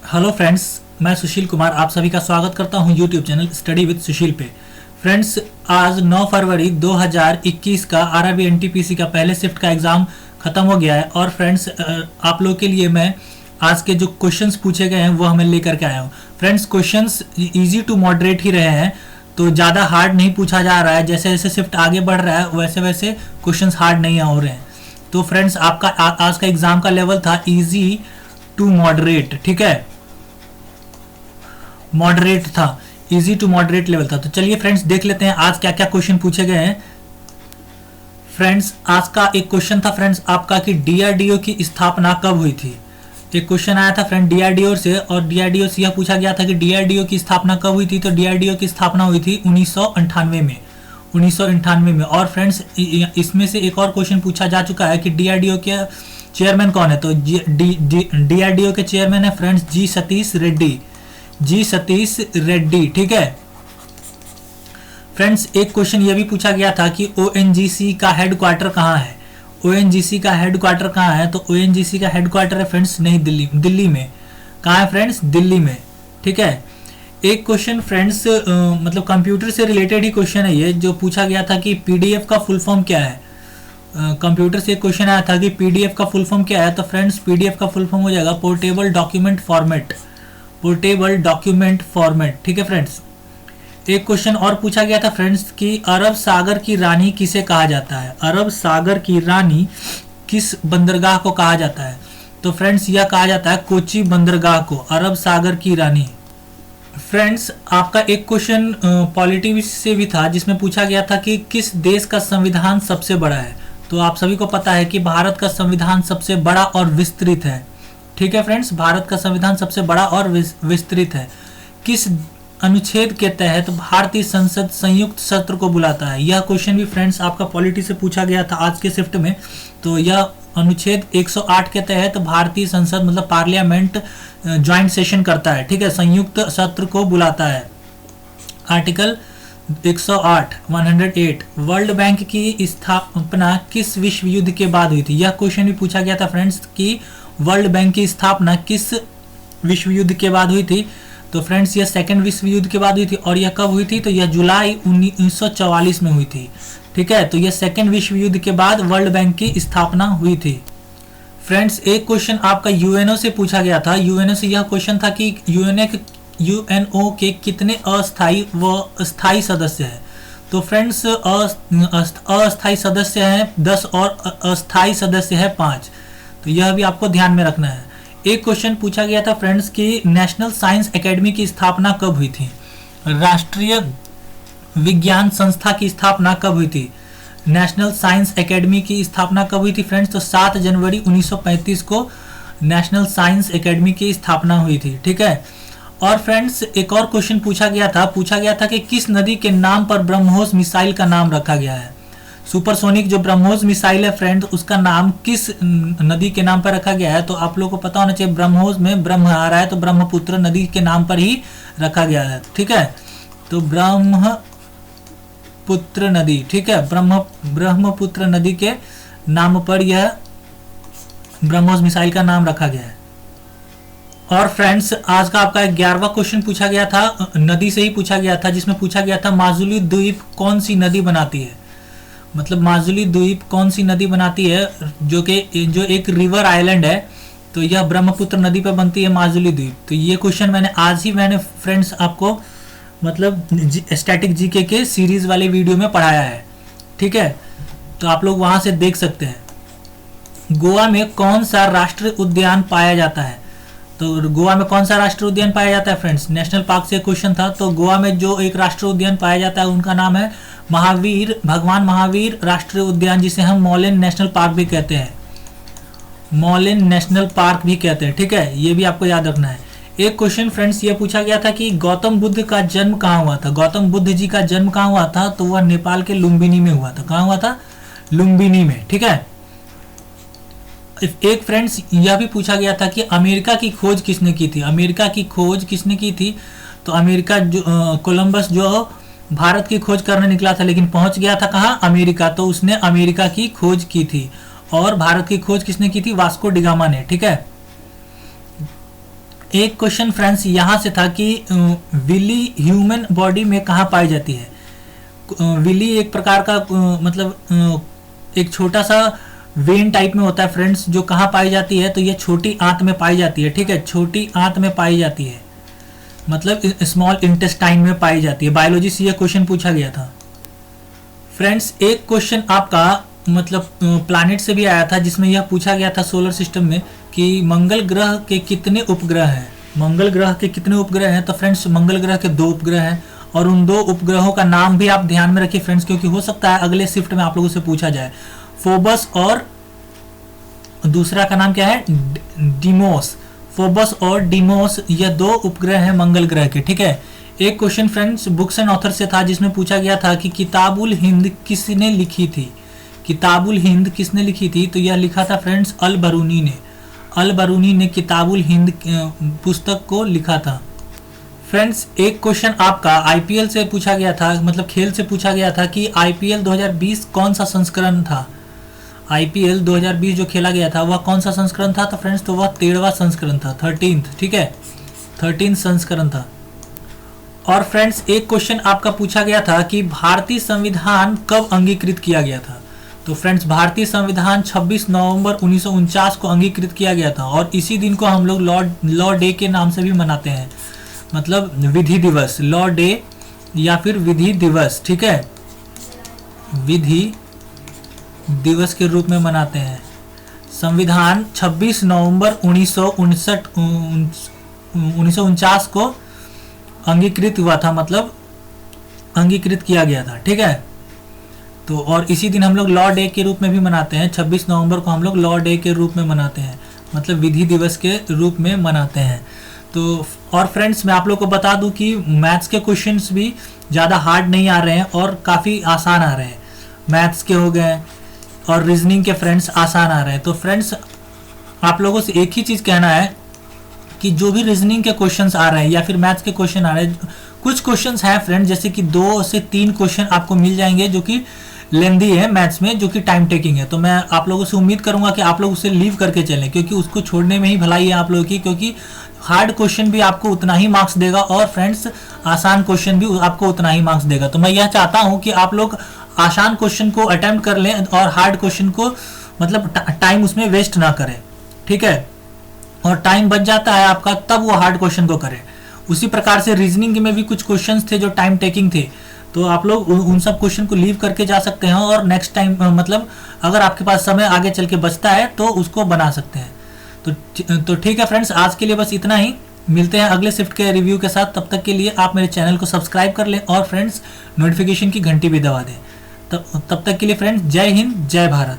Hello friends, मैं सुशील कुमार आप सभी का स्वागत करता हूं यूट्यूब चैनल स्टडी विद सुशील पे। फ्रेंड्स, आज 9 फरवरी 2021 का आरआरबी एनटीपीसी का पहले शिफ्ट का एग्ज़ाम ख़त्म हो गया है। और फ्रेंड्स, आप लोग के लिए मैं आज के जो क्वेश्चंस पूछे गए हैं वो हमें लेकर के आया हूँ। Friends, questions easy to moderate ही रहे हैं, तो ज़्यादा हार्ड नहीं पूछा जा रहा है। जैसे जैसे शिफ्ट आगे बढ़ रहा है वैसे वैसे क्वेश्चंस हार्ड नहीं हो रहे हैं। तो फ्रेंड्स, आपका आज का एग्ज़ाम का लेवल था इजी टू मॉडरेट, ठीक है, मॉडरेट था, इजी टू मॉडरेट लेवल था। तो चलिए फ्रेंड्स, देख लेते हैं आज क्या क्या क्वेश्चन पूछे गए हैं। फ्रेंड्स, आज का एक क्वेश्चन था फ्रेंड्स आपका कि डीआरडीओ की स्थापना कब हुई थी। एक क्वेश्चन आया था फ्रेंड डीआरडीओ से, और डीआरडीओ से यह पूछा गया था कि डीआरडीओ की स्थापना कब हुई थी। तो डीआरडीओ की स्थापना हुई थी 1998 में, 1998 में। और फ्रेंड्स, इसमें से एक और क्वेश्चन पूछा जा चुका है कि डीआरडीओ के चेयरमैन कौन है। तो डीआरडीओ के चेयरमैन है फ्रेंड्स जी सतीश रेड्डी, जी सतीश रेड्डी, ठीक है। फ्रेंड्स, एक क्वेश्चन यह भी पूछा गया था कि ओएनजीसी का हेडक्वार्टर कहाँ है। ओएनजीसी का हेडक्वार्टर कहाँ है। तो ओएनजीसी का हेडक्वार्टर है फ्रेंड्स नई दिल्ली, दिल्ली में। कहाँ है फ्रेंड्स? दिल्ली में, ठीक है। एक क्वेश्चन फ्रेंड्स मतलब कंप्यूटर से रिलेटेड ही क्वेश्चन है ये, जो पूछा गया था कि पीडीएफ का फुल फॉर्म क्या है। कंप्यूटर से एक क्वेश्चन आया था कि पीडीएफ का फुल फॉर्म क्या है। तो फ्रेंड्स, पीडीएफ का फुल फॉर्म हो जाएगा portable document format, portable document format, ठीक है फ्रेंड्स। एक क्वेश्चन और पूछा गया था फ्रेंड्स कि अरब सागर की रानी किसे कहा जाता है। अरब सागर की रानी किस बंदरगाह को कहा जाता है। तो फ्रेंड्स, यह कहा जाता है कोची बंदरगाह को, अरब सागर की रानी। फ्रेंड्स, आपका एक क्वेश्चन पॉलिटी से भी था जिसमें पूछा गया था कि किस देश का संविधान सबसे बड़ा है। तो आप सभी को पता है कि भारत का संविधान सबसे बड़ा और विस्तृत है, ठीक है फ्रेंड्स। भारत का संविधान सबसे बड़ा और विस्तृत है। किस अनुच्छेद के तहत भारतीय संसद संयुक्त सत्र को बुलाता है। यह क्वेश्चन भी फ्रेंड्स आपका पॉलिटी से पूछा गया था आज के शिफ्ट में। तो यह अनुच्छेद 108 के तहत भारतीय संसद मतलब पार्लियामेंट ज्वाइंट सेशन करता है, ठीक है, संयुक्त सत्र को बुलाता है। आर्टिकल 108 वर्ल्ड बैंक की स्थापना किस विश्व युद्ध के बाद हुई थी। यह क्वेश्चन भी पूछा गया था फ्रेंड्स कि वर्ल्ड बैंक की स्थापना किस विश्व युद्ध के बाद हुई थी। तो फ्रेंड्स, यह सेकेंड विश्व युद्ध के बाद हुई थी। और यह कब हुई थी। तो यह जुलाई 1944 में हुई थी, ठीक है। तो यह सेकेंड विश्व युद्ध के बाद वर्ल्ड बैंक की स्थापना हुई थी। फ्रेंड्स, एक क्वेश्चन आपका यूएनओ से पूछा गया था। यूएनओ से यह क्वेश्चन था कि यूएनओ के कितने अस्थायी व स्थायी सदस्य हैं। तो फ्रेंड्स, अस्थायी सदस्य हैं 10 और अस्थायी सदस्य है 5। तो यह भी आपको ध्यान में रखना है। एक क्वेश्चन पूछा गया था फ्रेंड्स कि नेशनल साइंस एकेडमी की स्थापना कब हुई थी। राष्ट्रीय विज्ञान संस्था की स्थापना कब हुई थी। नेशनल साइंस एकेडमी की स्थापना कब हुई थी फ्रेंड्स। तो 7 जनवरी 1935 को नेशनल साइंस एकेडमी की स्थापना हुई थी, ठीक है। और फ्रेंड्स, एक और क्वेश्चन पूछा गया था कि किस नदी के नाम पर ब्रह्मोस मिसाइल का नाम रखा गया है। सुपरसोनिक जो ब्रह्मोस मिसाइल है फ्रेंड, उसका नाम किस नदी के नाम पर रखा गया है। तो आप लोगों को पता होना चाहिए, ब्रह्मोस में ब्रह्म आ रहा है तो ब्रह्मपुत्र नदी के नाम पर ही रखा गया है, ठीक है। तो ब्रह्मपुत्र नदी, ठीक है, ब्रह्मपुत्र नदी के नाम पर यह ब्रह्मोस मिसाइल का नाम रखा गया है। और फ्रेंड्स, आज का आपका 11वां क्वेश्चन पूछा गया था, नदी से ही पूछा गया था, जिसमें पूछा गया था माजुली द्वीप कौन सी नदी बनाती है। मतलब माजुली द्वीप कौन सी नदी बनाती है, जो एक रिवर आइलैंड है। तो यह ब्रह्मपुत्र नदी पर बनती है माजुली द्वीप। तो ये क्वेश्चन मैंने फ्रेंड्स आपको मतलब स्टैटिक जीके के सीरीज वाले वीडियो में पढ़ाया है, ठीक है। तो आप लोग वहां से देख सकते हैं। गोवा में कौन सा राष्ट्रीय उद्यान पाया जाता है। तो गोवा में कौन सा राष्ट्रीय उद्यान पाया जाता है फ्रेंड्स। नेशनल पार्क से क्वेश्चन था। तो गोवा में जो एक राष्ट्रीय उद्यान पाया जाता है उनका नाम है भगवान महावीर राष्ट्रीय उद्यान, जिसे हम मॉलिन नेशनल पार्क भी कहते हैं, मॉलिन नेशनल पार्क भी कहते हैं, ठीक है। ये भी आपको याद रखना है। एक क्वेश्चन फ्रेंड्स ये पूछा गया था कि गौतम बुद्ध का जन्म कहाँ हुआ था। गौतम बुद्ध जी का जन्म कहाँ हुआ था। तो वह नेपाल के लुम्बिनी में हुआ था। कहाँ हुआ था? लुम्बिनी में, ठीक है। एक फ्रेंड्स यह भी पूछा गया था कि अमेरिका की खोज किसने की थी। अमेरिका की खोज किसने की थी। तो अमेरिका जो कोलंबस जो भारत की खोज करने निकला था, लेकिन पहुंच गया था कहाँ? अमेरिका। तो उसने अमेरिका की खोज की थी। और भारत की खोज किसने की थी? वास्को डिगामा ने, ठीक है। एक क्वेश्चन फ्रेंड्स यहाँ से था कि विली ह्यूमन बॉडी में कहाँ पाई जाती है। विली एक प्रकार का एक छोटा सा वेन टाइप में होता है फ्रेंड्स, जो कहाँ पाई जाती है, तो ये छोटी आंत में पाई जाती है। ठीक है, छोटी आंत में पाई जाती है, मतलब स्मॉल इंटेस्टाइन में पाई जाती है। बायोलॉजी से ये क्वेश्चन पूछा गया था फ्रेंड्स। एक क्वेश्चन आपका प्लैनेट से भी आया था, जिसमें यह पूछा गया था सोलर सिस्टम में कि मंगल ग्रह के कितने उपग्रह हैं। मंगल ग्रह के कितने उपग्रह हैं, तो फ्रेंड्स मंगल ग्रह के 2 उपग्रह हैं, और उन 2 उपग्रहों का नाम भी आप ध्यान में रखिए फ्रेंड्स, क्योंकि हो सकता है अगले शिफ्ट में आप लोगों से पूछा जाए। फोबस और दूसरा का नाम क्या है, डीमोस। फोबस और डीमोस यह 2 उपग्रह हैं मंगल ग्रह के। ठीक है, एक question friends books and author से था, जिसमें पूछा गया था कि किताबुल हिंद किसने लिखी थी। किताबुल हिंद किसने लिखी थी, तो यह लिखा था फ्रेंड्स अल बरूनी ने। अल बरूनी ने किताबुल हिंद पुस्तक को लिखा था। फ्रेंड्स एक क्वेश्चन आपका आईपीएल से पूछा गया था, खेल से पूछा गया था कि आईपीएल 2020 कौन सा संस्करण था। आईपीएल 2020 जो खेला गया था वह कौन सा संस्करण था, तो फ्रेंड्स तो वह 13वां संस्करण था, 13th। ठीक है, 13th संस्करण था। और फ्रेंड्स एक क्वेश्चन आपका पूछा गया था कि भारतीय संविधान कब अंगीकृत किया गया था। तो फ्रेंड्स भारतीय संविधान 26 नवंबर 1949 को अंगीकृत किया गया था, और इसी दिन को हम लोग लॉ डे के नाम से भी मनाते हैं, विधि दिवस, लॉ डे या फिर विधि दिवस। ठीक है, विधि दिवस के रूप में मनाते हैं। संविधान 26 नवंबर 1949 को अंगीकृत हुआ था, अंगीकृत किया गया था। ठीक है, तो और इसी दिन हम लोग लॉ डे के रूप में भी मनाते हैं। 26 नवंबर को हम लोग लॉ डे के रूप में मनाते हैं, विधि दिवस के रूप में मनाते हैं। तो और फ्रेंड्स मैं आप लोग को बता दूं कि मैथ्स के क्वेश्चंस भी ज़्यादा हार्ड नहीं आ रहे हैं और काफ़ी आसान आ रहे हैं। मैथ्स के हो गए और रीजनिंग के फ्रेंड्स आसान आ रहे हैं। तो फ्रेंड्स आप लोगों से एक ही चीज़ कहना है कि जो भी रीजनिंग के क्वेश्चंस आ रहे हैं या फिर मैथ्स के क्वेश्चन आ रहे हैं, कुछ क्वेश्चंस हैं फ्रेंड्स, जैसे कि 2 से 3 क्वेश्चन आपको मिल जाएंगे जो कि लेंदी है मैथ्स में, जो कि टाइम टेकिंग है। तो मैं आप लोगों से उम्मीद करूंगा कि आप लोग उसे लीव करके चलें, क्योंकि उसको छोड़ने में ही भलाई है आप लोगों की, क्योंकि हार्ड क्वेश्चन भी आपको उतना ही मार्क्स देगा और फ्रेंड्स आसान क्वेश्चन भी आपको उतना ही मार्क्स देगा। तो मैं यह चाहता हूं कि आप लोग आसान क्वेश्चन को अटेम्प्ट कर लें और हार्ड क्वेश्चन को टाइम उसमें वेस्ट ना करें। ठीक है, और टाइम बच जाता है आपका तब वो हार्ड क्वेश्चन को करें। उसी प्रकार से रीजनिंग में भी कुछ क्वेश्चंस थे जो टाइम टेकिंग थे, तो आप लोग उन सब क्वेश्चन को लीव करके जा सकते हैं और नेक्स्ट टाइम अगर आपके पास समय आगे चल के बचता है तो उसको बना सकते हैं। तो ठीक है फ्रेंड्स, आज के लिए बस इतना ही। मिलते हैं अगले शिफ्ट के रिव्यू के साथ। तब तक के लिए आप मेरे चैनल को सब्सक्राइब कर लें और फ्रेंड्स नोटिफिकेशन की घंटी भी दबा दें। तब तक के लिए फ्रेंड्स जय हिंद, जय भारत।